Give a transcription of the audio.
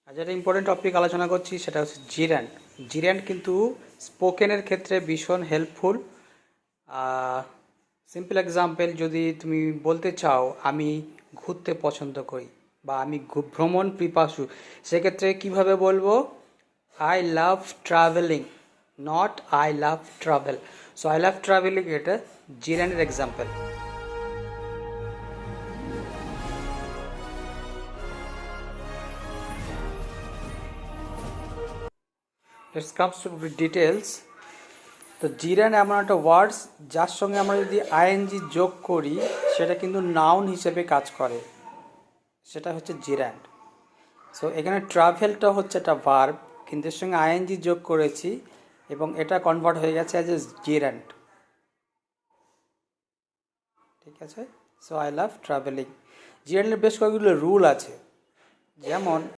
আজ একটা important topic আলোচনা করছি, সেটা হচ্ছে জিরান্ড। জিরান্ড কিন্তু স্পোকেনের ক্ষেত্রে ভীষণ হেল্পফুল। সিম্পল এক্সাম্পল, যদি তুমি বলতে চাও আমি ঘুরতে পছন্দ করি বা আমি ভ্রমণ পিপাসু, সেক্ষেত্রে কিভাবে বলবো? I love travelling, not I love travel. So I love travelling এটা জিরান্ডের example. Let's comes to details. তো জিরান্ড এমন একটা ওয়ার্ডস যার সঙ্গে আমরা যদি আইএনজি যোগ করি সেটা কিন্তু নাউন হিসেবে কাজ করে, সেটা হচ্ছে জিরান্ড। সো এখানে ট্রাভেলটা হচ্ছে একটা ভার্ব, কিন্তু এর সঙ্গে আইএনজি যোগ করেছি এবং এটা কনভার্ট হয়ে গেছে অ্যাজ এ জিরান্ড। ঠিক আছে? So I love travelling. জিরান্ডের বেশ কয়েকগুলো রুল আছে, যেমন